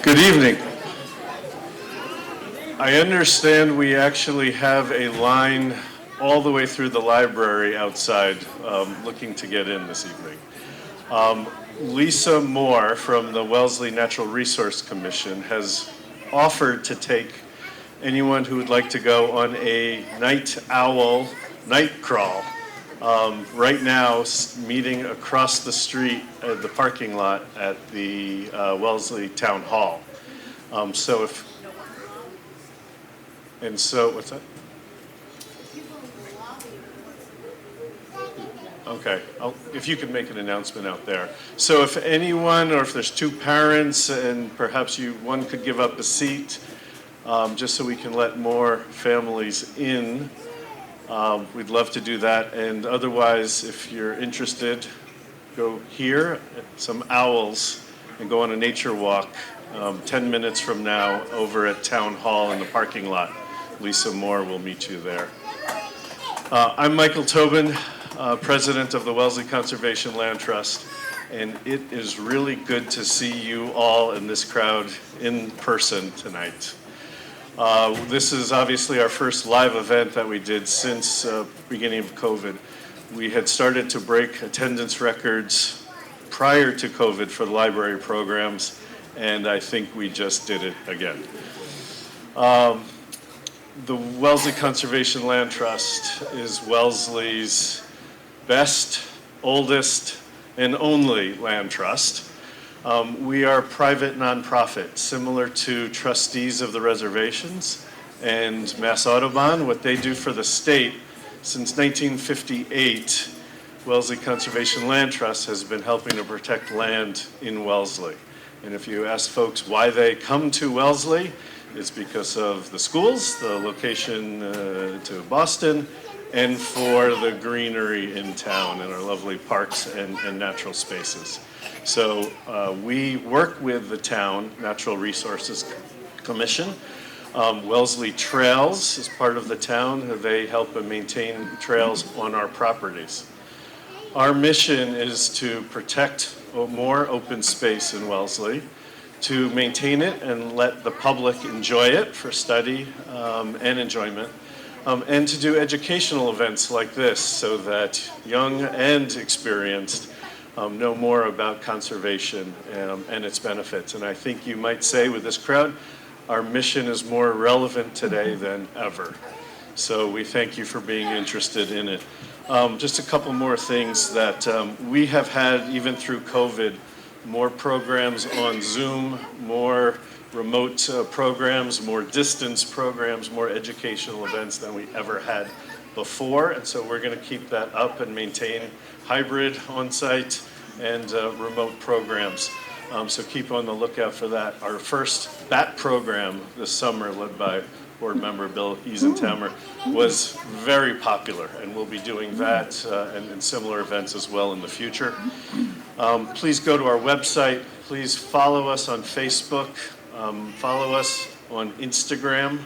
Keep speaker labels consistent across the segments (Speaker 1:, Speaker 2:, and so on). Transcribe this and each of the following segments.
Speaker 1: Good evening. I understand we actually have a line all the way through the library outside looking to get in this evening. Lisa Moore from the Wellesley Natural Resource Commission has offered to take anyone who would like to go on a night owl night crawl. Right now, meeting across the street at the parking lot at the Wellesley Town Hall. What's that? Okay, if you could make an announcement out there. So if anyone, or if there's two parents, and perhaps one could give up a seat, just so we can let more families in. We'd love to do that, and otherwise, if you're interested, go hear some owls and go on a nature walk 10 minutes from now over at Town Hall in the parking lot. Lisa Moore will meet you there. I'm Michael Tobin, President of the Wellesley Conservation Land Trust, and it is really good to see you all in this crowd in person tonight. This is obviously our first live event that we did since beginning of COVID. We had started to break attendance records prior to COVID for the library programs, and I think we just did it again. The Wellesley Conservation Land Trust is Wellesley's best, oldest, and only land trust. We are a private nonprofit, similar to trustees of the reservations and Mass Audubon. What they do for the state, since 1958, Wellesley Conservation Land Trust has been helping to protect land in Wellesley. And if you ask folks why they come to Wellesley, it's because of the schools, the location to Boston, and for the greenery in town and our lovely parks and natural spaces. So we work with the town Natural Resources Commission. Wellesley Trails is part of the town. They help and maintain trails on our properties. Our mission is to protect more open space in Wellesley, to maintain it and let the public enjoy it for study and enjoyment, and to do educational events like this so that young and experienced know more about conservation and its benefits. And I think you might say with this crowd, our mission is more relevant today than ever. So we thank you for being interested in it. Just a couple more things that we have had, even through COVID, more programs on Zoom, more remote programs, more distance programs, more educational events than we ever had before. And so we're going to keep that up and maintain hybrid, on-site, and remote programs. So keep on the lookout for that. Our first BAT program this summer, led by board member Bill Eisenhammer, was very popular, and we'll be doing that and similar events as well in the future. Please go to our website. Please follow us on Facebook. Follow us on Instagram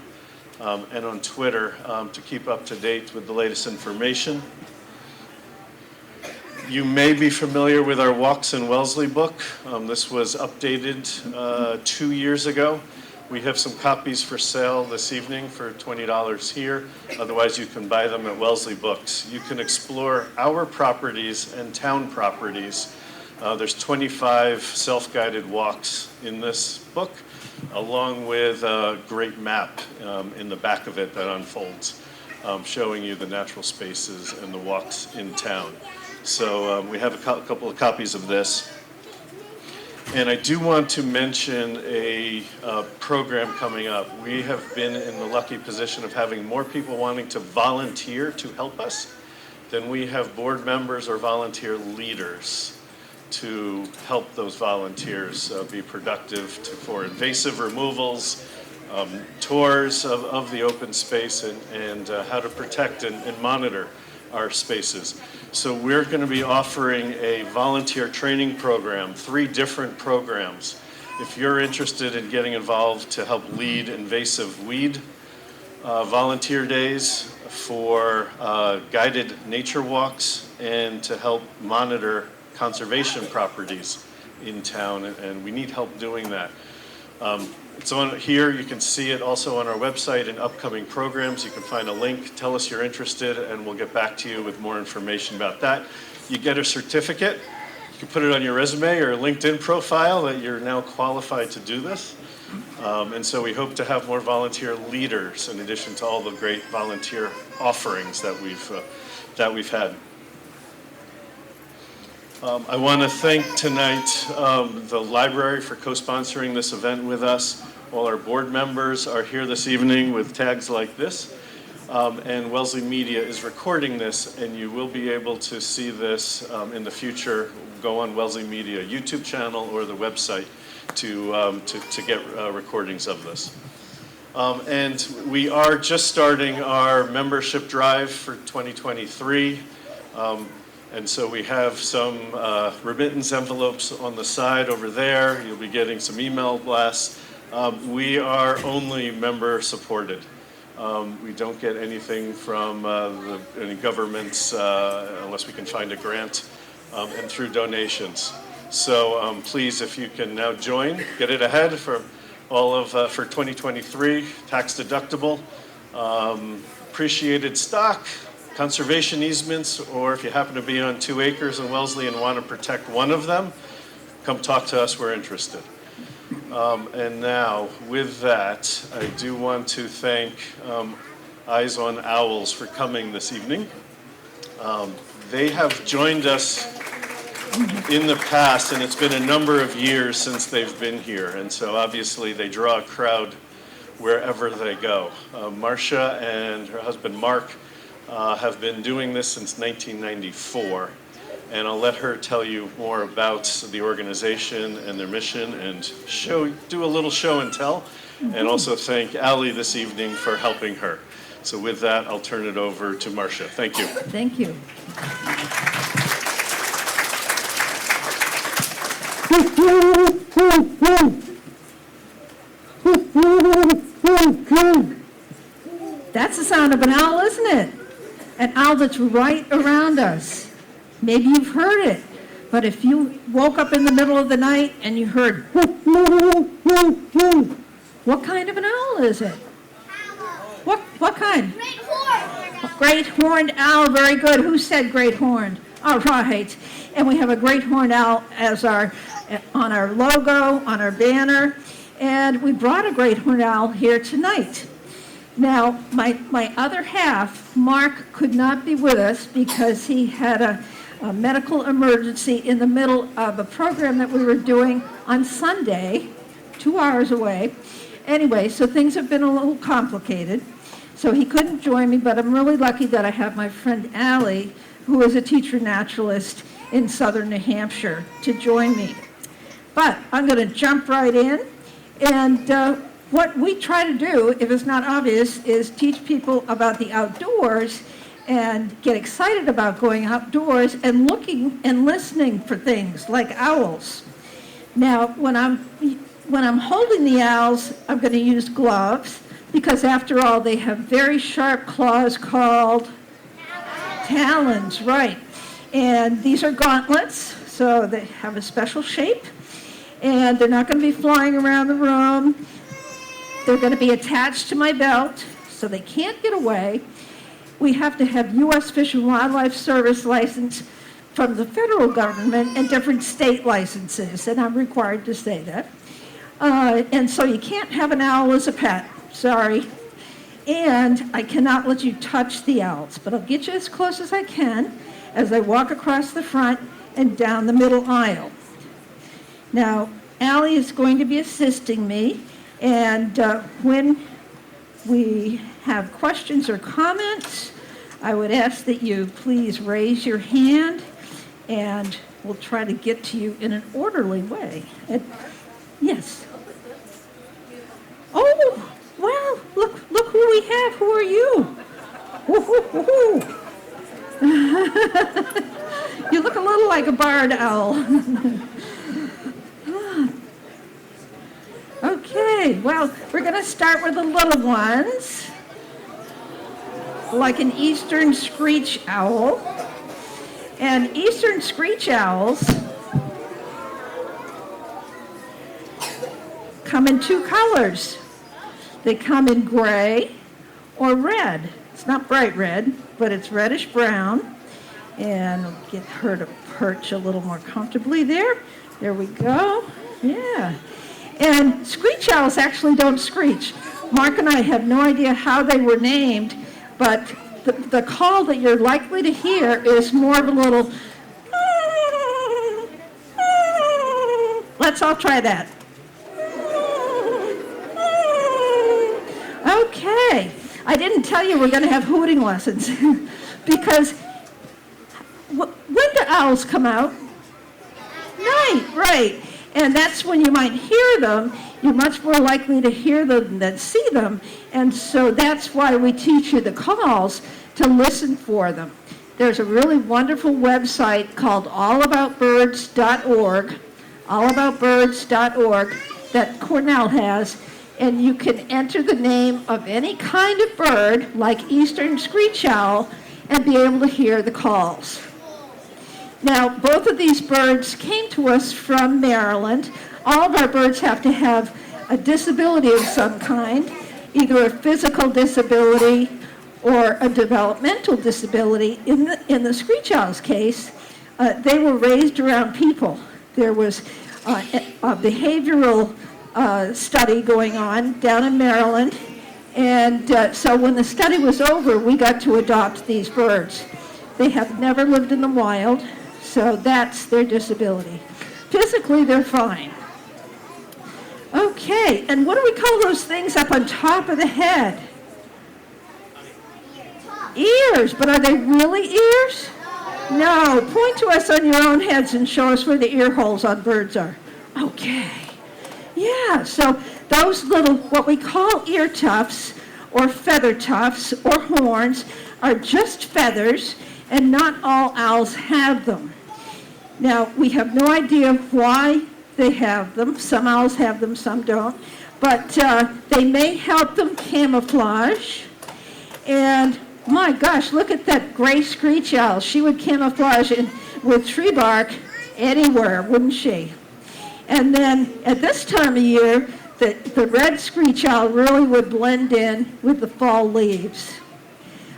Speaker 1: and on Twitter to keep up to date with the latest information. You may be familiar with our Walks in Wellesley book. This was updated 2 years ago. We have some copies for sale this evening for $20 here. Otherwise, you can buy them at Wellesley Books. You can explore our properties and town properties. There's 25 self-guided walks in this book, along with a great map in the back of it that unfolds, showing you the natural spaces and the walks in town. So we have a couple of copies of this. And I do want to mention a program coming up. We have been in the lucky position of having more people wanting to volunteer to help us than we have board members or volunteer leaders to help those volunteers be productive for invasive removals, tours of the open space, and how to protect and monitor our spaces. So we're going to be offering a volunteer training program, 3 different programs. If you're interested in getting involved to help lead invasive weed volunteer days, for guided nature walks, and to help monitor conservation properties in town, and we need help doing that. It's on here. You can see it also on our website and upcoming programs. You can find a link. Tell us you're interested, and we'll get back to you with more information about that. You get a certificate. You can put it on your resume or LinkedIn profile that you're now qualified to do this. And so we hope to have more volunteer leaders in addition to all the great volunteer offerings that we've had. I want to thank tonight the library for co-sponsoring this event with us. All our board members are here this evening with tags like this. And Wellesley Media is recording this, and you will be able to see this in the future. Go on Wellesley Media YouTube channel or the website to get recordings of this. And we are just starting our membership drive for 2023. And so we have some remittance envelopes on the side over there. You'll be getting some email blasts. We are only member supported. We don't get anything from any governments unless we can find a grant and through donations. So please, if you can now join, get it ahead for all of for 2023, tax deductible, appreciated stock, conservation easements, or if you happen to be on 2 acres in Wellesley and want to protect one of them, come talk to us, we're interested. And now, with that, I do want to thank Eyes on Owls for coming this evening. They have joined us in the past, and it's been a number of years since they've been here, and so obviously they draw a crowd wherever they go. Marcia and her husband Mark have been doing this since 1994, and I'll let her tell you more about the organization and their mission and do a little show and tell, and also thank Allie this evening for helping her. So with that, I'll turn it over to Marcia. Thank you.
Speaker 2: Thank you. That's the sound of an owl, isn't it? An owl that's right around us. Maybe you've heard it, but if you woke up in the middle of the night and you heard, what kind of an owl is it? What kind?
Speaker 3: Great horn.
Speaker 2: Great horned owl, very good. Who said great horned? All right. And we have a great horned owl as on our logo, on our banner, and we brought a great horned owl here tonight. Now, my other half, Mark, could not be with us because he had a medical emergency in the middle of a program that we were doing on Sunday, 2 hours away. Anyway, so things have been a little complicated. So he couldn't join me, but I'm really lucky that I have my friend Allie, who is a teacher naturalist in southern New Hampshire, to join me. But I'm going to jump right in. And what we try to do, if it's not obvious, is teach people about the outdoors and get excited about going outdoors and looking and listening for things like owls. Now, when I'm holding the owls, I'm going to use gloves because, after all, they have very sharp claws called talons, right? And these are gauntlets, so they have a special shape, and they're not going to be flying around the room. They're going to be attached to my belt, so they can't get away. We have to have U.S. Fish and Wildlife Service license from the federal government and different state licenses, and I'm required to say that. And so you can't have an owl as a pet, sorry. And I cannot let you touch the owls, but I'll get you as close as I can as I walk across the front and down the middle aisle. Now, Allie is going to be assisting me, and when we have questions or comments, I would ask that you please raise your hand, and we'll try to get to you in an orderly way. Yes. Oh, well, look who we have. Who are you? You look a little like a barred owl. Okay, well, we're going to start with the little ones, like an eastern screech owl. And eastern screech owls come in two colors. They come in gray or red. It's not bright red, but it's reddish brown. And we'll get her to perch a little more comfortably there. There we go. Yeah. And screech owls actually don't screech. Mark and I have no idea how they were named, but the call that you're likely to hear is more of a little, let's all try that. Okay, I didn't tell you we're going to have hooting lessons because when do owls come out? Night, right. And that's when you might hear them. You're much more likely to hear them than see them. And so that's why we teach you the calls to listen for them. There's a really wonderful website called allaboutbirds.org, allaboutbirds.org, that Cornell has. And you can enter the name of any kind of bird, like eastern screech owl, and be able to hear the calls. Now, both of these birds came to us from Maryland. All of our birds have to have a disability of some kind, either a physical disability or a developmental disability. In the screech owl's case, they were raised around people. There was a behavioral study going on down in Maryland, and so when the study was over, we got to adopt these birds. They have never lived in the wild, so that's their disability. Physically, they're fine. Okay, and what do we call those things up on top of the head? Ears, but are they really ears? No, point to us on your own heads and show us where the ear holes on birds are. Okay. Yeah, so those little, what we call ear tufts or feather tufts or horns are just feathers, and not all owls have them. Now, we have no idea why they have them. Some owls have them, some don't. But they may help them camouflage. And my gosh, look at that gray screech owl. She would camouflage with tree bark anywhere, wouldn't she? And then at this time of year, the red screech owl really would blend in with the fall leaves.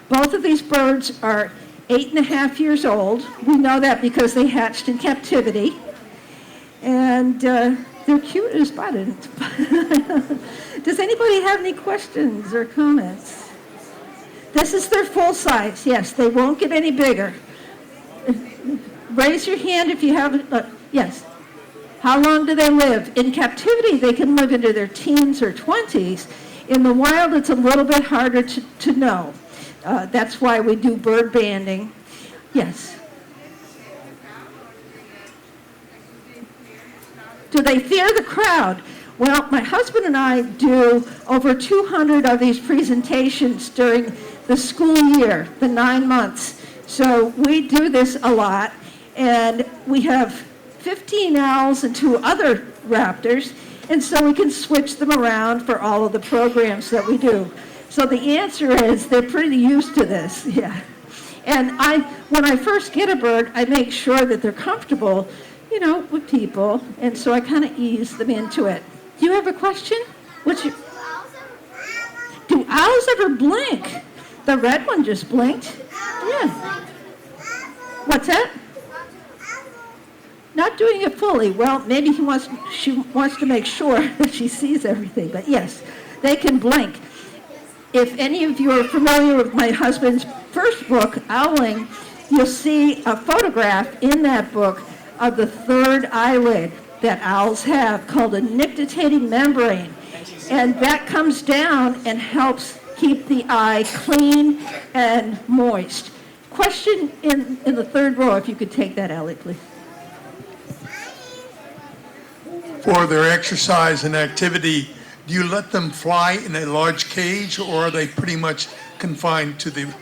Speaker 2: Both of these birds are 8.5 years old. We know that because they hatched in captivity. And they're cute as buttons. Does anybody have any questions or comments? This is their full size. Yes, they won't get any bigger. Raise your hand if you haven't. Yes. How long do they live? In captivity, they can live into their teens or 20s. In the wild, it's a little bit harder to know. That's why we do bird banding. Yes. Do they fear the crowd? Well, my husband and I do over 200 of these presentations during the school year, the 9 months. So we do this a lot, and we have 15 owls and 2 other raptors, and so we can switch them around for all of the programs that we do. So the answer is they're pretty used to this, yeah. And when I first get a bird, I make sure that they're comfortable, with people, and so I kind of ease them into it. Do you have a question? Do owls ever blink? The red one just blinked. Yeah. What's that? Not doing it fully. Well, maybe she wants to make sure that she sees everything, but yes, they can blink. If any of you are familiar with my husband's first book, Owling, you'll see a photograph in that book of the third eyelid that owls have called a nictitating membrane. And that comes down and helps keep the eye clean and moist. Question in the third row, if you could take that, Ellie, please.
Speaker 3: For their exercise and activity, do you let them fly in a large cage, or are they pretty much confined to the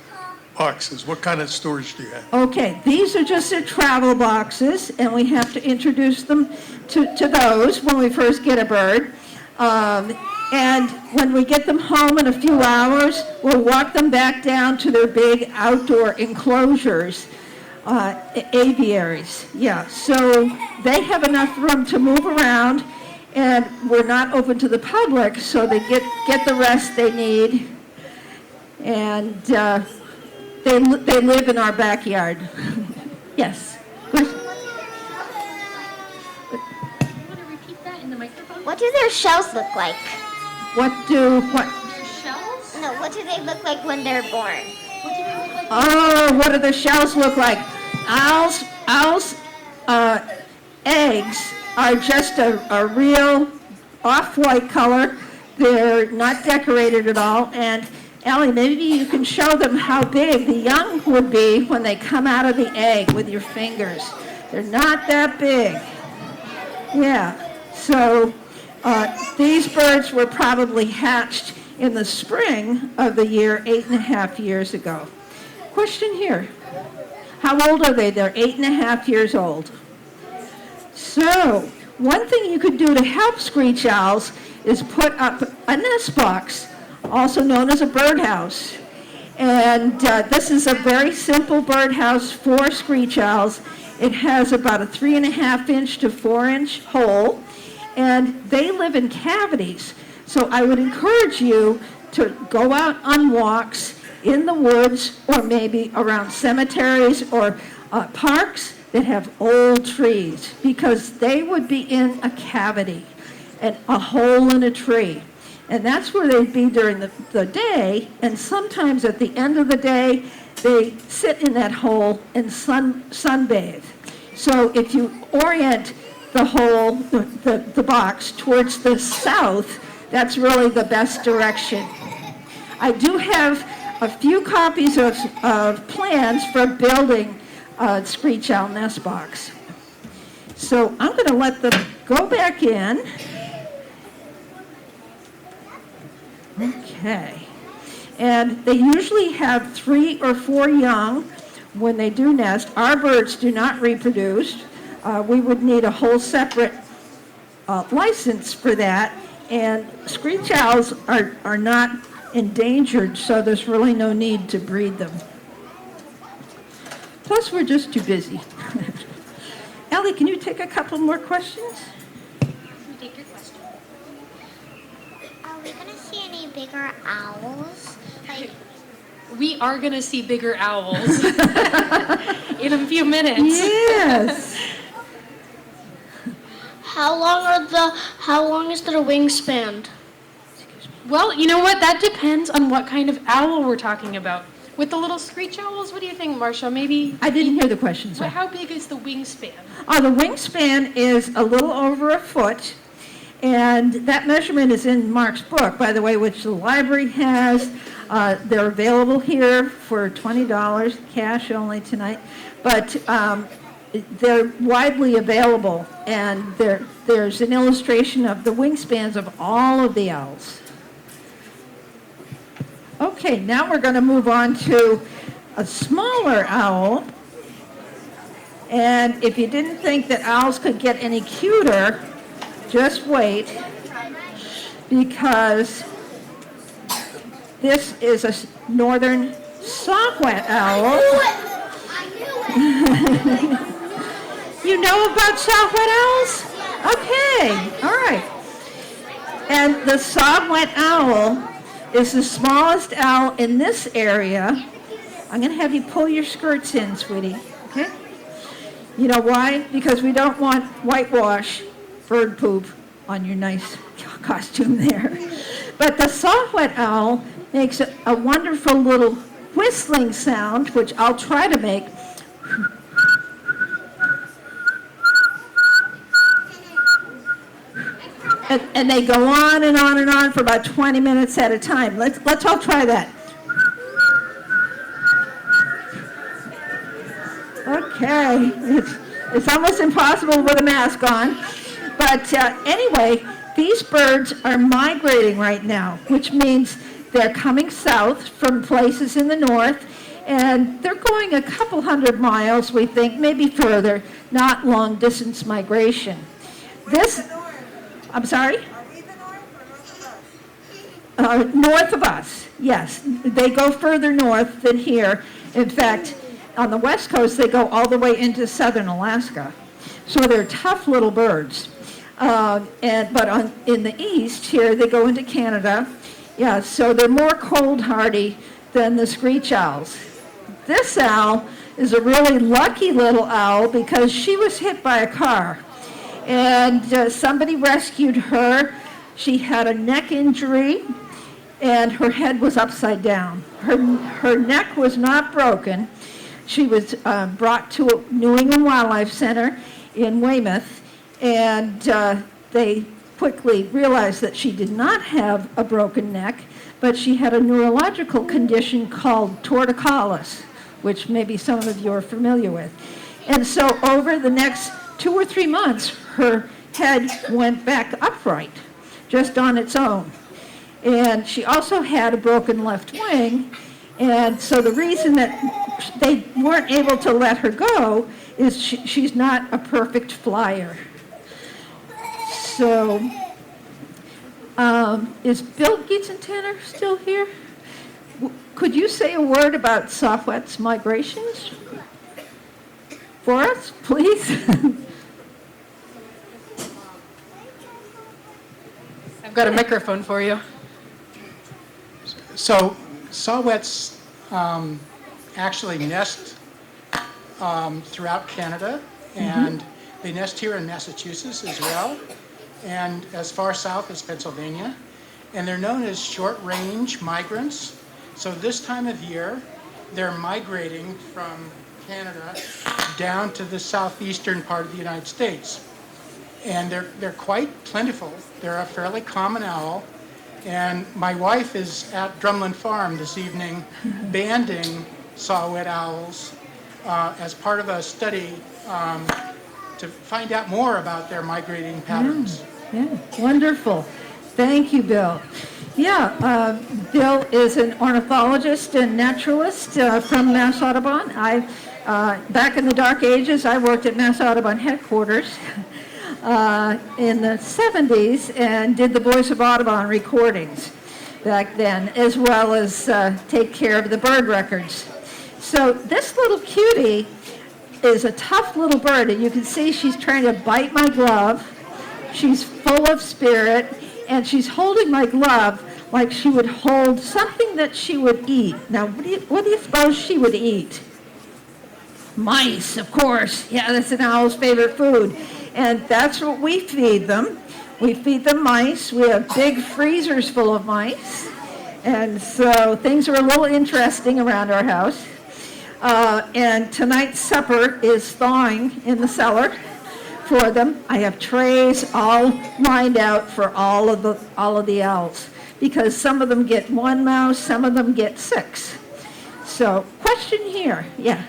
Speaker 3: boxes? What kind of storage do you have?
Speaker 2: Okay, these are just their travel boxes, and we have to introduce them to those when we first get a bird. And when we get them home in a few hours, we'll walk them back down to their big outdoor enclosures, aviaries. Yeah, so they have enough room to move around, And we're not open to the public, so they get the rest they need. And they live in our backyard. Yes.
Speaker 4: Want to repeat that in the microphone?
Speaker 5: What do their shells look like?
Speaker 2: What?
Speaker 4: Their shells?
Speaker 5: No, what do they look like when they're born?
Speaker 4: What do they look like?
Speaker 2: Oh, what do the shells look like? Owls' eggs are just a real off-white color. They're not decorated at all. And Allie, maybe you can show them how big the young would be when they come out of the egg with your fingers. They're not that big. Yeah. So these birds were probably hatched in the spring of the year 8.5 years ago. Question here. How old are they? They're 8.5 years old. So, one thing you could do to help screech owls is put up a nest box, also known as a birdhouse. And this is a very simple birdhouse for screech owls. It has about a 3.5-inch to 4-inch hole, and they live in cavities. So I would encourage you to go out on walks in the woods or maybe around cemeteries or parks that have old trees, because they would be in a cavity and a hole in a tree. And that's where they'd be during the day, and sometimes at the end of the day, they sit in that hole and sunbathe. So if you orient the hole, the box, towards the south, that's really the best direction. I do have a few copies of plans for building a screech owl nest box. So I'm going to let them go back in. Okay. And they usually have 3 or 4 young when they do nest. Our birds do not reproduce. We would need a whole separate license for that. And screech owls are not endangered, so there's really no need to breed them. Plus, we're just too busy. Ellie, can you take a couple more questions?
Speaker 4: Take your question.
Speaker 5: Are we going to see any bigger owls? Like,
Speaker 4: We are going to see bigger owls in a few minutes.
Speaker 2: Yes.
Speaker 6: How long is their wingspan?
Speaker 4: Well, you know what? That depends on what kind of owl we're talking about. With the little screech owls, what do you think, Marcia? Maybe.
Speaker 2: I didn't hear the question,
Speaker 4: Well,
Speaker 2: sorry.
Speaker 4: how big is the wingspan?
Speaker 2: The wingspan is a little over a foot, and that measurement is in Mark's book, by the way, which the library has. They're available here for $20, cash only tonight, but they're widely available, and there's an illustration of the wingspans of all of the owls. Okay, now we're going to move on to a smaller owl. And if you didn't think that owls could get any cuter, just wait, because this is a northern saw-whet owl. You know about saw-whet owls? Okay, all right. And the saw-whet owl is the smallest owl in this area. I'm going to have you pull your skirts in, sweetie, okay? You know why? Because we don't want whitewash, bird poop on your nice costume there. But the saw-whet owl makes a wonderful little whistling sound, which I'll try to make. And they go on and on and on for about 20 minutes at a time. Let's all try that. Okay, it's almost impossible with a mask on. But anyway, these birds are migrating right now, which means they're coming south from places in the north, and they're going a couple hundred miles, we think, maybe further, not long distance migration. I'm sorry? North of us, yes. They go further north than here. In fact, on the west coast, they go all the way into southern Alaska. So they're tough little birds. But in the east here, they go into Canada. Yeah, so they're more cold hardy than the screech owls. This owl is a really lucky little owl because she was hit by a car. And somebody rescued her. She had a neck injury, and her head was upside down. Her neck was not broken. She was brought to New England Wildlife Center in Weymouth, and they quickly realized that she did not have a broken neck, but she had a neurological condition called torticollis, which maybe some of you are familiar with. And so over the next 2 or 3 months, her head went back upright, just on its own. And she also had a broken left wing, and so the reason that they weren't able to let her go is she's not a perfect flyer. So, is Bill Gietzentanner still here? Could you say a word about Saw-Whet's migrations for us, please?
Speaker 4: I've got a microphone for you.
Speaker 7: So saw-whets actually nest throughout Canada, and they nest here in Massachusetts as well, and as far south as Pennsylvania. And they're known as short-range migrants. So this time of year, they're migrating from Canada down to the southeastern part of the United States. And they're quite plentiful. They're a fairly common owl. And my wife is at Drumlin Farm this evening banding saw-whet owls as part of a study to find out more about their migrating patterns.
Speaker 2: Yeah, wonderful. Thank you, Bill. Yeah, Bill is an ornithologist and naturalist from Mass Audubon. Back in the dark ages, I worked at Mass Audubon headquarters in the 70s and did the Voice of Audubon recordings back then, as well as take care of the bird records. So this little cutie is a tough little bird, and you can see she's trying to bite my glove. She's full of spirit, and she's holding my glove like she would hold something that she would eat. Now, what do you suppose she would eat? Mice, of course. Yeah, that's an owl's favorite food. And that's what we feed them. We feed them mice. We have big freezers full of mice. And so things are a little interesting around our house. And tonight's supper is thawing in the cellar for them. I have trays all lined out for all of the owls, because some of them get 1 mouse, some of them get 6. So, question here, yeah.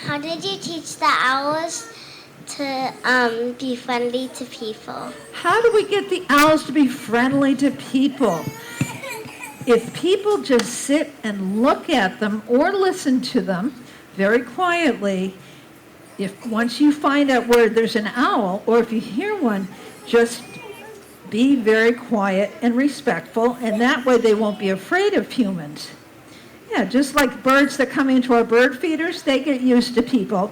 Speaker 5: How did you teach the owls to be friendly to people?
Speaker 2: How do we get the owls to be friendly to people? If people just sit and look at them or listen to them very quietly, once you find out where there's an owl, or if you hear one, just be very quiet and respectful, and that way they won't be afraid of humans. Yeah, just like birds that come into our bird feeders, they get used to people.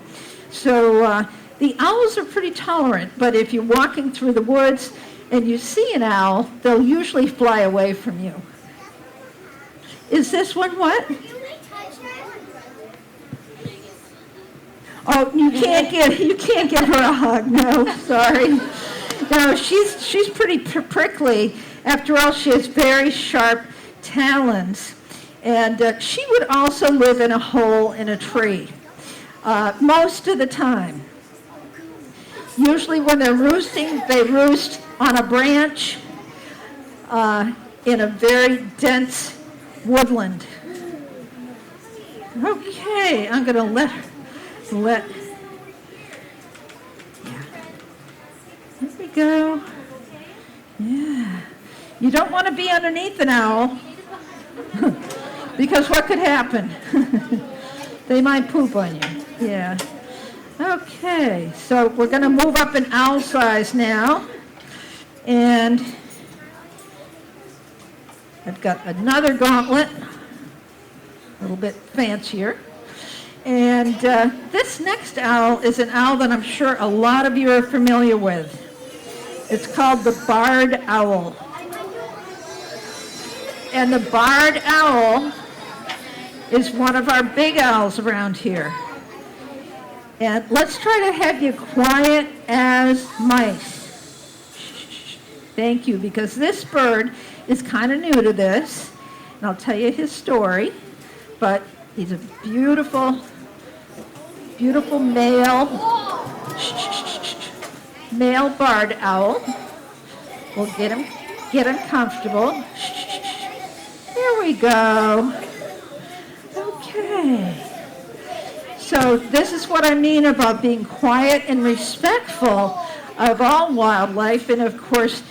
Speaker 2: So the owls are pretty tolerant, but if you're walking through the woods and you see an owl, they'll usually fly away from you. Is this one what? Oh, you can't give her a hug. No, sorry. No, she's pretty prickly. After all, she has very sharp talons. And she would also live in a hole in a tree most of the time. Usually when they're roosting, they roost on a branch in a very dense woodland. Okay, I'm going to let there we go. Yeah. You don't want to be underneath an owl. Because what could happen? They might poop on you. Yeah. Okay, so we're going to move up in owl size now. And I've got another gauntlet. a little bit fancier. And this next owl is an owl that I'm sure a lot of you are familiar with. It's called the barred owl. And the barred owl is one of our big owls around here. And let's try to have you quiet as mice. Thank you, because this bird is kind of new to this. And I'll tell you his story. But he's a beautiful, beautiful male barred owl. We'll get him comfortable. There we go. Okay. So this is what I mean about being quiet and respectful of all wildlife. And of course,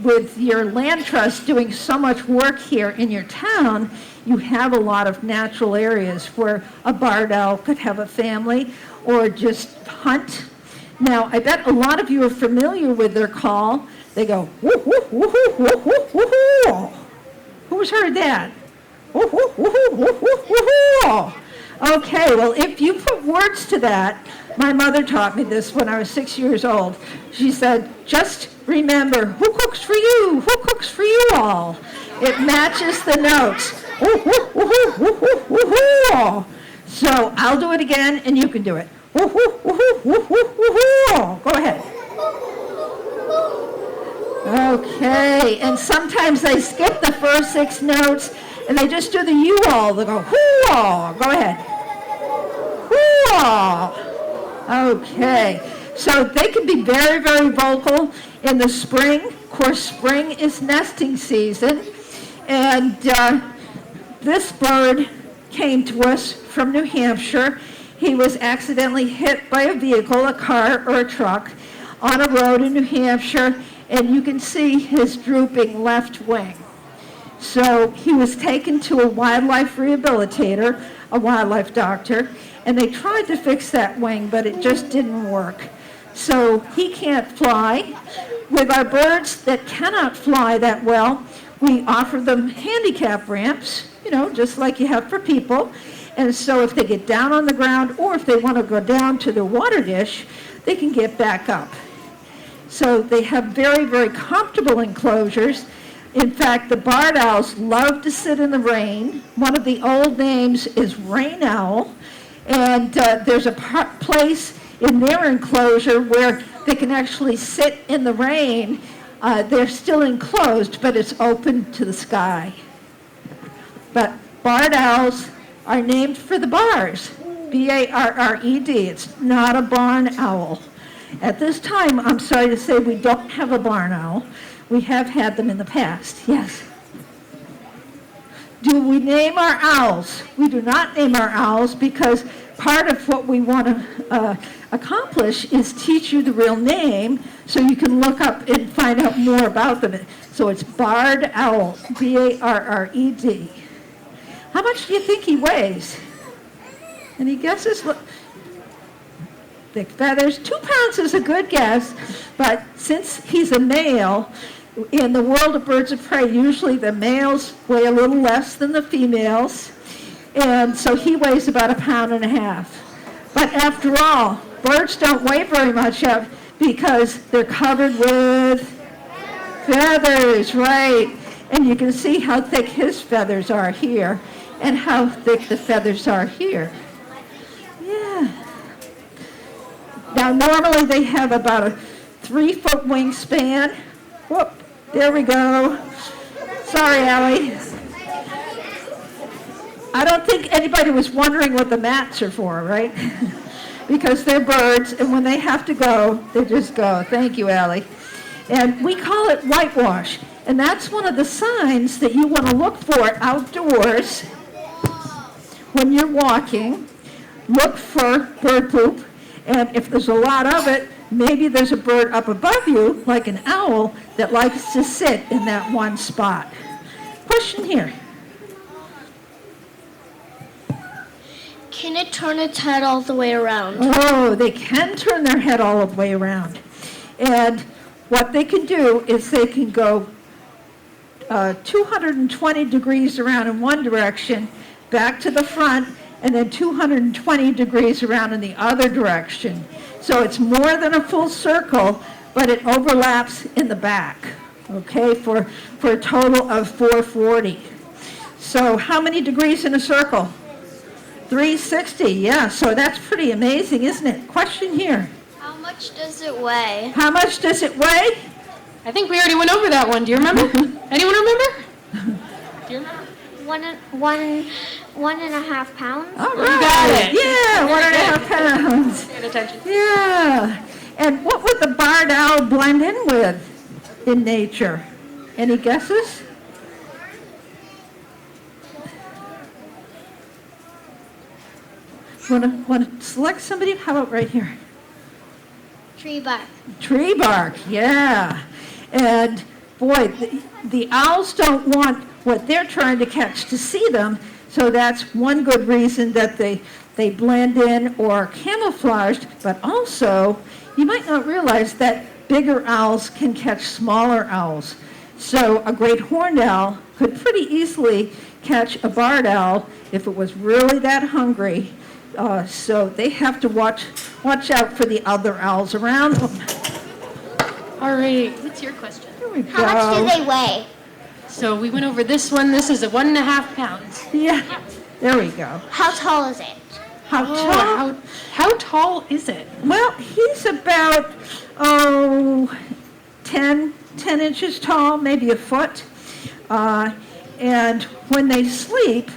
Speaker 2: with your land trust doing so much work here in your town, you have a lot of natural areas where a barred owl could have a family or just hunt. Now, I bet a lot of you are familiar with their call. They go, woo, woo, woo, woo, woo, woo, woo. Who's heard that? Woo, woo, woo, woo, woo, woo, woo. Okay, well, if you put words to that, my mother taught me this when I was 6 years old. She said, just remember, who cooks for you? Who cooks for you all? It matches the notes. Woo, woo, woo, woo, woo, woo, woo. So I'll do it again, and you can do it. Woo, woo, woo, woo, woo, woo, woo. Go ahead. Okay, and sometimes they skip the first 6 notes, and they just do the you-all. They go, whoo-all. Go ahead. Whoo-all. Okay, so they can be very, very vocal in the spring. Of course, spring is nesting season, and this bird came to us from New Hampshire. He was accidentally hit by a vehicle, a car or a truck, on a road in New Hampshire, and you can see his drooping left wing. So he was taken to a wildlife rehabilitator, a wildlife doctor, and they tried to fix that wing, but it just didn't work. So he can't fly. With our birds that cannot fly that well, we offer them handicap ramps, just like you have for people. And so if they get down on the ground or if they want to go down to the water dish, they can get back up. So they have very, very comfortable enclosures. In fact, the barred owls love to sit in the rain. One of the old names is rain owl. And there's a place in their enclosure where they can actually sit in the rain. They're still enclosed, but it's open to the sky. But barred owls are named for the bars, B-A-R-R-E-D. It's not a barn owl. At this time, I'm sorry to say, we don't have a barn owl. We have had them in the past, yes. Do we name our owls? We do not name our owls because part of what we want to accomplish is teach you the real name so you can look up and find out more about them. So it's barred owl, B-A-R-R-E-D. How much do you think he weighs? Any guesses? Look. Thick feathers. 2 pounds is a good guess, but since he's a male, in the world of birds of prey, usually the males weigh a little less than the females, and so he weighs about 1.5 pounds. But after all, birds don't weigh very much because they're covered with feathers, right? And you can see how thick his feathers are here and how thick the feathers are here. Yeah. Now, normally they have about a 3-foot wingspan. Whoop, there we go. Sorry, Allie. I don't think anybody was wondering what the mats are for, right? Because they're birds, and when they have to go, they just go. Thank you, Allie. And we call it whitewash. And that's one of the signs that you want to look for outdoors when you're walking. Look for bird poop. And if there's a lot of it, maybe there's a bird up above you, like an owl, that likes to sit in that one spot. Question here.
Speaker 6: Can it turn its head all the way around?
Speaker 2: Oh, they can turn their head all the way around. And what they can do is they can go 220 degrees around in one direction, back to the front, and then 220 degrees around in the other direction. So it's more than a full circle, but it overlaps in the back, okay, for a total of 440. So how many degrees in a circle? 360, yeah, so that's pretty amazing, isn't it? Question here.
Speaker 5: How much does it weigh?
Speaker 2: How much does it weigh?
Speaker 4: I think we already went over that one. Do you remember? Anyone remember? Do you remember?
Speaker 5: 1.5 pounds.
Speaker 2: All
Speaker 4: You got
Speaker 2: right,
Speaker 4: it.
Speaker 2: yeah, 1.5 pounds.
Speaker 4: Paying attention.
Speaker 2: Yeah, and what would the barred owl blend in with in nature? Any guesses? Want to select somebody? How about right here?
Speaker 5: Tree bark.
Speaker 2: Tree bark, yeah. And boy, the owls don't want what they're trying to catch to see them, so that's one good reason that they blend in or are camouflaged, but also, you might not realize that bigger owls can catch smaller owls. So a great horned owl could pretty easily catch a barred owl if it was really that hungry. So they have to watch out for the other owls around them.
Speaker 4: All right. What's your question?
Speaker 2: Here we
Speaker 5: How much do
Speaker 2: go.
Speaker 5: they weigh?
Speaker 4: So we went over this one. This is a 1.5 pounds.
Speaker 2: Yeah, there we go.
Speaker 5: How tall is it?
Speaker 2: How
Speaker 4: Oh,
Speaker 2: tall?
Speaker 4: how tall is it?
Speaker 2: Well, he's about, 10 inches tall, maybe a foot. And when they sleep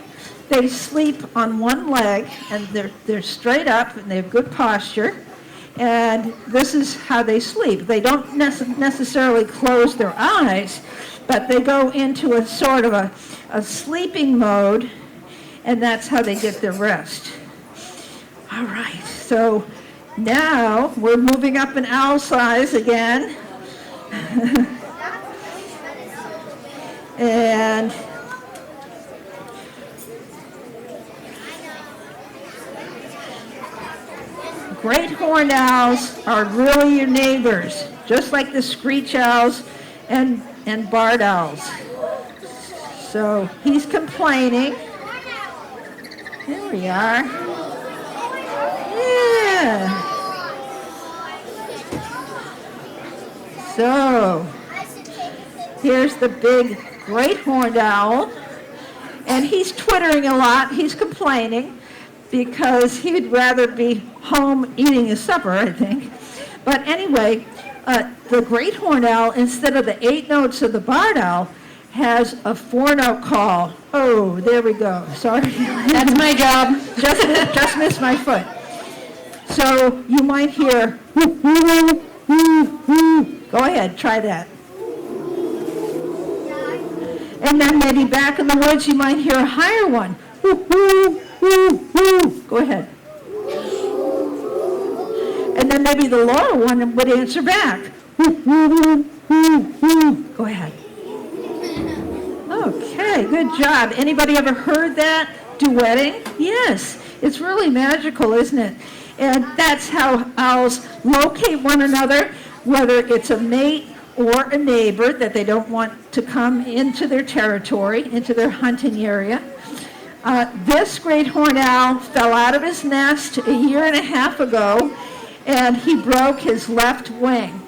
Speaker 2: on one leg, and they're straight up, and they have good posture. And this is how they sleep. They don't necessarily close their eyes, but they go into a sort of a sleeping mode, and that's how they get their rest. All right, so now we're moving up in owl size again. And great horned owls are really your neighbors, just like the screech owls and barred owls. So he's complaining. There we are. Yeah. So here's the big great horned owl, and he's twittering a lot. He's complaining because he'd rather be home eating his supper, I think. But anyway, the great horned owl, instead of the 8 notes of the barred owl, has a 4-note call. Oh, there we go. Sorry.
Speaker 4: That's my job.
Speaker 2: Just missed my foot. So you might hear, whoo, whoo, whoo, whoo. Go ahead, try that. And then maybe back in the woods, you might hear a higher one. Whoo, whoo, whoo, whoo. Go ahead. And then maybe the lower one would answer back. Whoo, whoo, whoo, whoo. Go ahead. Okay, good job. Anybody ever heard that duetting? Yes, it's really magical, isn't it? And that's how owls locate one another, whether it's a mate or a neighbor that they don't want to come into their territory, into their hunting area. This great horned owl fell out of his nest a 1.5 years ago, and he broke his left wing.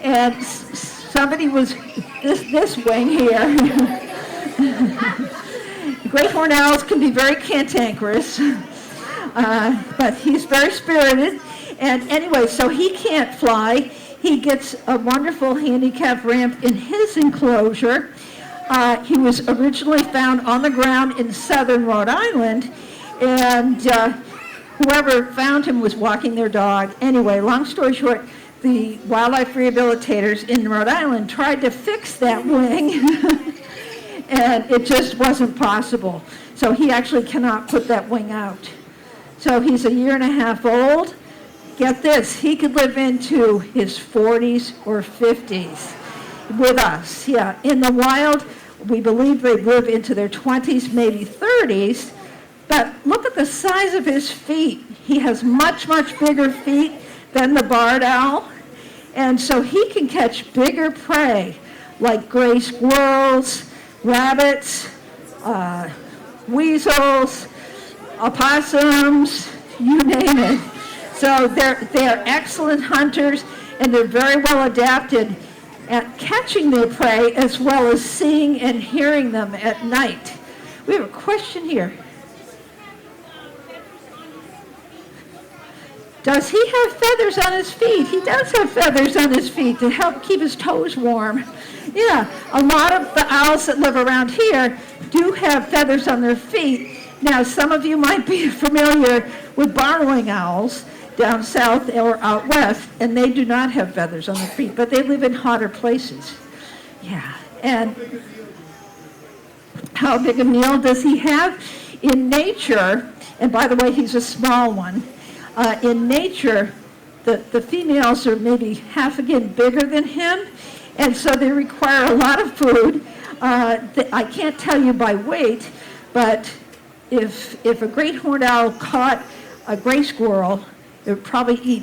Speaker 2: And somebody was, this wing here. Great horned owls can be very cantankerous, but he's very spirited. And anyway, so he can't fly. He gets a wonderful handicap ramp in his enclosure. He was originally found on the ground in southern Rhode Island, and whoever found him was walking their dog. Anyway, long story short, the wildlife rehabilitators in Rhode Island tried to fix that wing, and it just wasn't possible. So he actually cannot put that wing out. So he's a 1.5 years old. Get this, he could live into his 40s or 50s with us. Yeah, in the wild, we believe they live into their 20s, maybe 30s. But look at the size of his feet. He has much, much bigger feet than the barred owl. And so he can catch bigger prey, like gray squirrels, rabbits, weasels, opossums, you name it. So they're excellent hunters, and they're very well adapted at catching their prey as well as seeing and hearing them at night. We have a question here. Does he have feathers on his feet? He does have feathers on his feet to help keep his toes warm. Yeah, a lot of the owls that live around here do have feathers on their feet. Now, some of you might be familiar with burrowing owls down south or out west, and they do not have feathers on their feet, but they live in hotter places. Yeah, and how big a meal does he have? In nature, and by the way, he's a small one, in nature, the females are maybe half again bigger than him, and so they require a lot of food. I can't tell you by weight, but if a great horned owl caught a gray squirrel, it would probably eat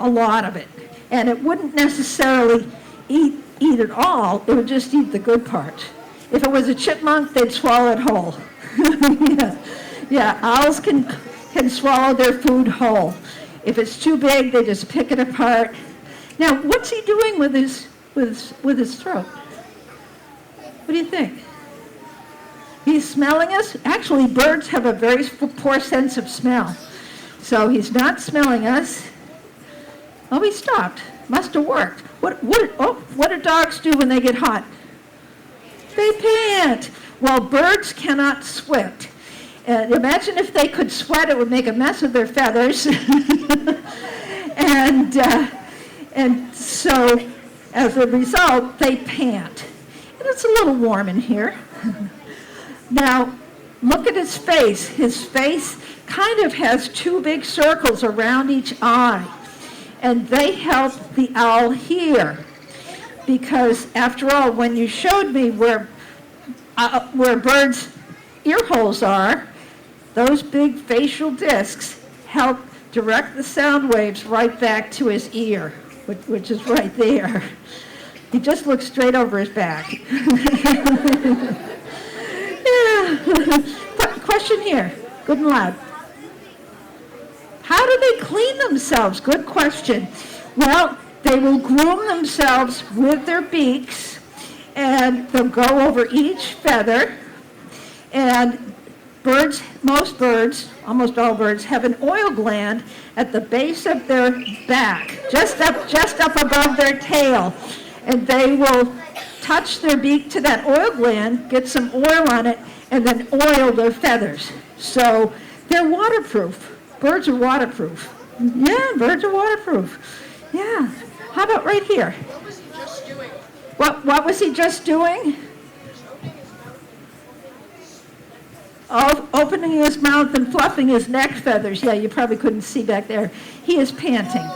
Speaker 2: a lot of it. And it wouldn't necessarily eat it all, it would just eat the good part. If it was a chipmunk, they'd swallow it whole. Yeah, owls can swallow their food whole. If it's too big, they just pick it apart. Now, what's he doing with his throat? What do you think? He's smelling us? Actually, birds have a very poor sense of smell. So he's not smelling us. Oh, he stopped. Must have worked. What do dogs do when they get hot? They pant. Well, birds cannot sweat. Imagine if they could sweat, it would make a mess of their feathers. and so, as a result, they pant. And it's a little warm in here. Now, look at his face. His face kind of has two big circles around each eye. And they help the owl hear. Because, after all, when you showed me where birds' ear holes are, those big facial discs help direct the sound waves right back to his ear, which is right there. He just looks straight over his back. Yeah. Question here, good and loud. How do they clean themselves? Good question. Well, they will groom themselves with their beaks, and they'll go over each feather, and most birds, almost all birds, have an oil gland at the base of their back, just up above their tail. And they will touch their beak to that oil gland, get some oil on it, and then oil their feathers. So they're waterproof. Birds are waterproof. Yeah, birds are waterproof. Yeah. How about right here? What was he just doing? What was he just doing? Oh, opening his mouth and fluffing his neck feathers. Yeah, you probably couldn't see back there. He is panting.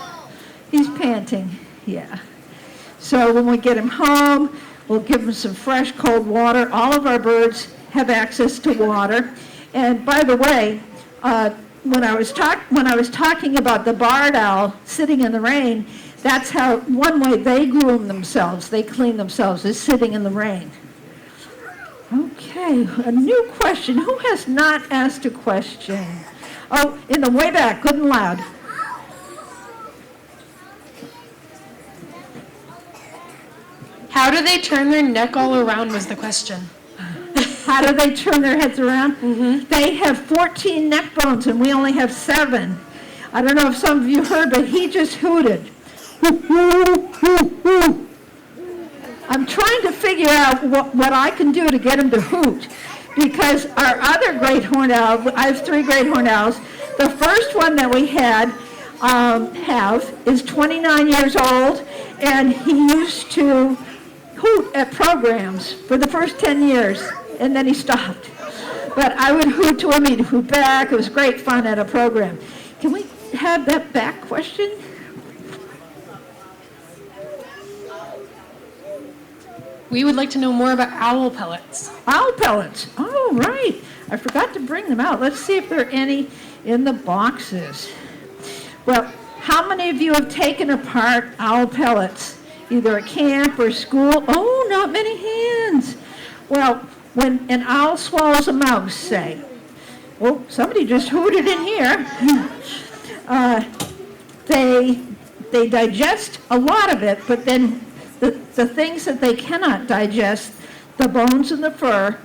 Speaker 2: He's panting, yeah. So when we get him home, we'll give him some fresh, cold water. All of our birds have access to water. And by the way, when I was talking about the barred owl sitting in the rain, that's how one way they groom themselves, they clean themselves, is sitting in the rain. Okay, a new question. Who has not asked a question? Oh, in the way back, good and loud.
Speaker 4: How do they turn their neck all around was the question.
Speaker 2: How do they turn their heads around? Mm-hmm. They have 14 neck bones and we only have 7. I don't know if some of you heard, but he just hooted. I'm trying to figure out what I can do to get him to hoot, because our other great horned owl, I have 3 great horned owls. The first one that we have is 29 years old, and he used to hoot at programs for the first 10 years, and then he stopped. But I would hoot to him, he'd hoot back. It was great fun at a program. Can we have that back question?
Speaker 4: We would like to know more about owl pellets.
Speaker 2: Owl pellets. Oh, right. I forgot to bring them out. Let's see if there are any in the boxes. Well, how many of you have taken apart owl pellets, either at camp or school? Oh, not many hands. Well, when an owl swallows a mouse, say, well, somebody just hooted in here. They digest a lot of it, but then the things that they cannot digest, the bones and the fur,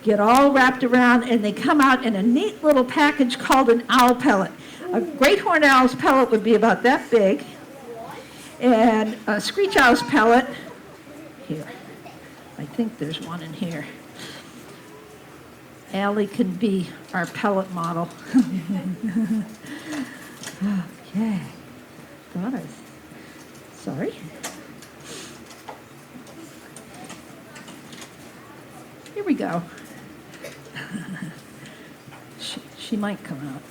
Speaker 2: get all wrapped around, and they come out in a neat little package called an owl pellet. A great horned owl's pellet would be about that big, and a screech owl's pellet, here, I think there's one in here. Allie can be our pellet model. Okay. Sorry. Here we go. She might come out.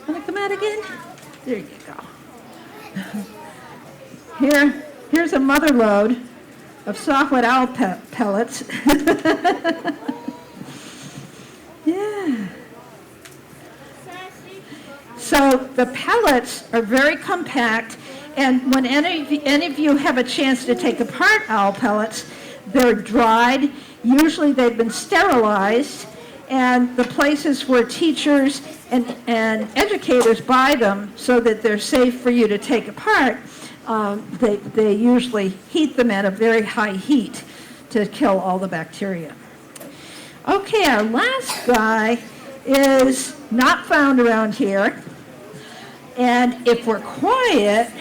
Speaker 2: Want to come out again? There you go. Here's a mother load of softwood owl pellets. Yeah. So the pellets are very compact, and when any of you have a chance to take apart owl pellets, they're dried. Usually they've been sterilized, and the places where teachers and educators buy them so that they're safe for you to take apart, they usually heat them at a very high heat to kill all the bacteria. Okay, our last guy is not found around here, and if we're quiet,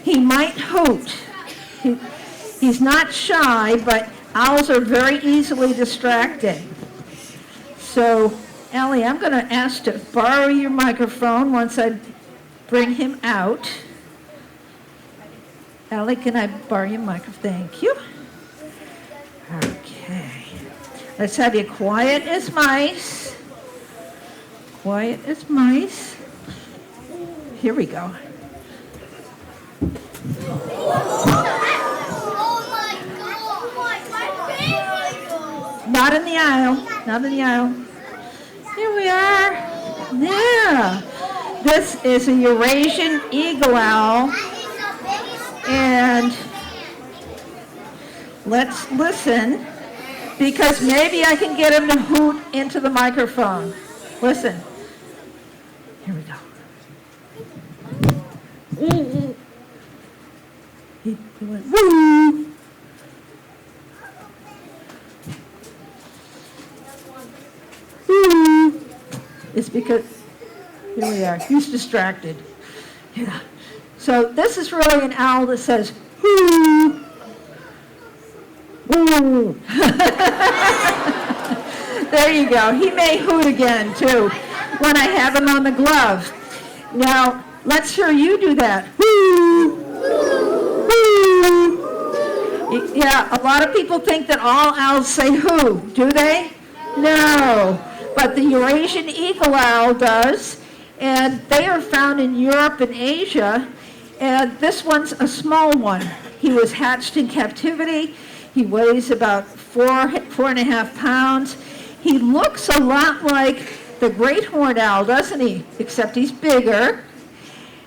Speaker 2: he might hoot. He's not shy, but owls are very easily distracted. So, Allie, I'm going to ask to borrow your microphone once I bring him out. Allie, can I borrow your microphone? Thank you. Okay. Let's have you quiet as mice. Quiet as mice. Here we go. Not in the aisle. Not in the aisle. Here we are. Yeah. This is a Eurasian eagle owl. And let's listen, because maybe I can get him to hoot into the microphone. Listen. Here we go. He went, woo! Woo! It's because, here we are, he's distracted. Yeah. So this is really an owl that says, woo! Woo! There you go. He may hoot again, too, when I have him on the glove. Now, let's hear you do that. Woo! Woo! Yeah, a lot of people think that all owls say who, do they? No, but the Eurasian eagle owl does, and they are found in Europe and Asia, and this one's a small one. He was hatched in captivity. He weighs about 4.5 pounds. He looks a lot like the great horned owl, doesn't he? Except he's bigger.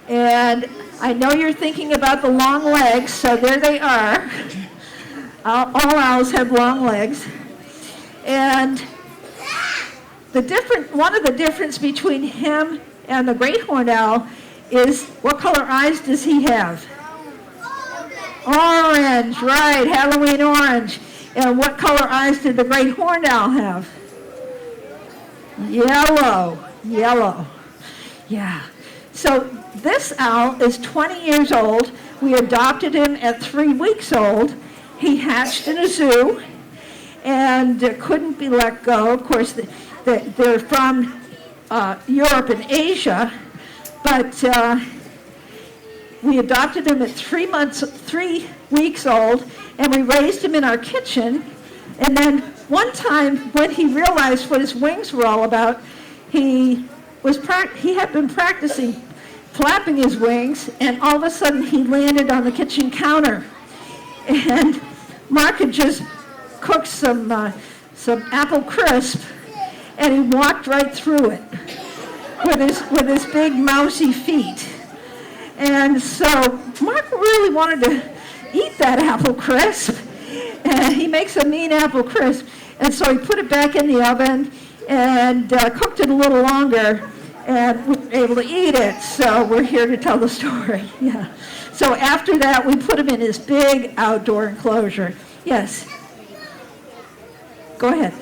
Speaker 2: And I know you're thinking about the long legs, so there they are. All owls have long legs. And one of the difference between him and the great horned owl is, what color eyes does he have? Orange, right, Halloween orange. And what color eyes did the great horned owl have? Yellow. Yeah. So this owl is 20 years old. We adopted him at 3 weeks old. He hatched in a zoo and couldn't be let go. Of course, they're from Europe and Asia, but we adopted him at 3 weeks old, and we raised him in our kitchen. And then one time, when he realized what his wings were all about, he had been practicing flapping his wings, and all of a sudden he landed on the kitchen counter. And Mark had just cooked some apple crisp, and he walked right through it with his big mousy feet. And so Mark really wanted to eat that apple crisp, And he makes a mean apple crisp. And so he put it back in the oven and cooked it a little longer, and we were able to eat it. So we're here to tell the story. Yeah. So after that, we put him in his big outdoor enclosure. Yes. Go ahead.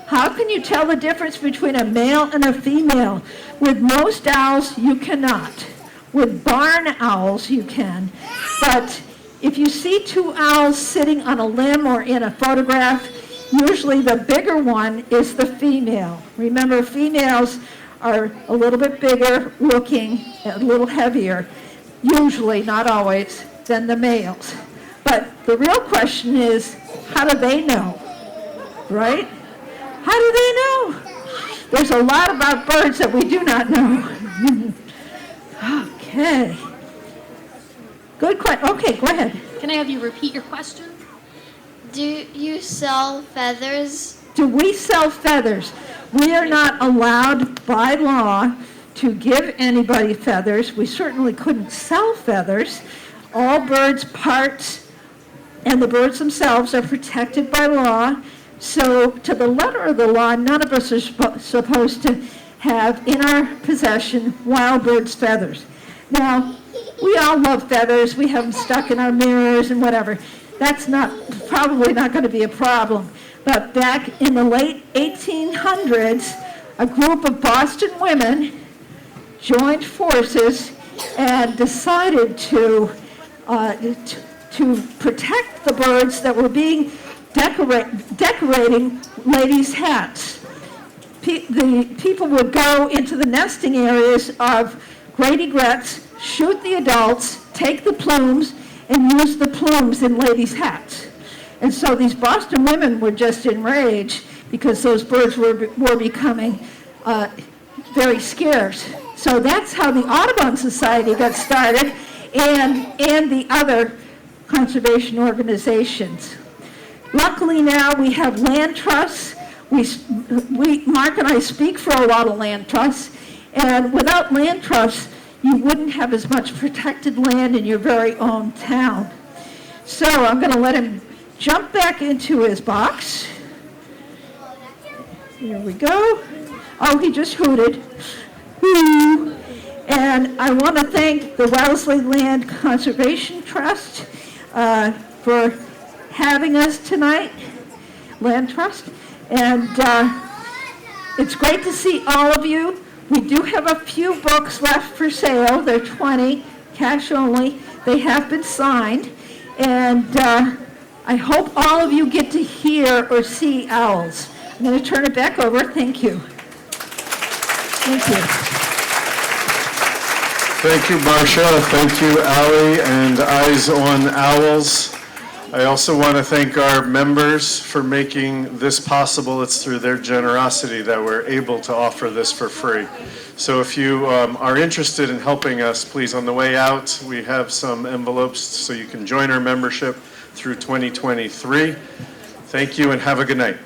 Speaker 2: How can you tell the difference between a male and a female? With most owls, you cannot. With barn owls, you can. But if you see two owls sitting on a limb or in a photograph, usually the bigger one is the female. Remember, females are a little bit bigger looking, a little heavier, usually, not always, than the males. But the real question is, how do they know, right? How do they know? There's a lot about birds that we do not know. Okay. Good question. Okay, go ahead.
Speaker 4: Can I have you repeat your question?
Speaker 6: Do you sell feathers?
Speaker 2: Do we sell feathers? We are not allowed by law to give anybody feathers. We certainly couldn't sell feathers. All birds' parts and the birds themselves are protected by law. So to the letter of the law, none of us are supposed to have in our possession wild birds' feathers. Now, we all love feathers. We have them stuck in our mirrors and whatever. That's probably not going to be a problem. But back in the late 1800s, a group of Boston women joined forces and decided to protect the birds that were being decorating ladies' hats. The people would go into the nesting areas of great egrets, shoot the adults, take the plumes, and use the plumes in ladies' hats. And so these Boston women were just enraged because those birds were becoming very scarce. So that's how the Audubon Society got started, and the other conservation organizations. Luckily now we have land trusts. Mark and I speak for a lot of land trusts, and without land trusts, you wouldn't have as much protected land in your very own town. So I'm going to let him jump back into his box. Here we go. Oh, he just hooted. Hoo. And I want to thank the Wellesley Land Conservation Trust for having us tonight, Land Trust. And it's great to see all of you. We do have a few books left for sale. They're 20, cash only. They have been signed. And I hope all of you get to hear or see owls. I'm going to turn it back over. Thank you. Thank you.
Speaker 1: Thank you, Marcia. Thank you, Allie and Eyes on Owls. I also want to thank our members for making this possible. It's through their generosity that we're able to offer this for free. So if you are interested in helping us, please, on the way out, we have some envelopes so you can join our membership through 2023. Thank you and have a good night.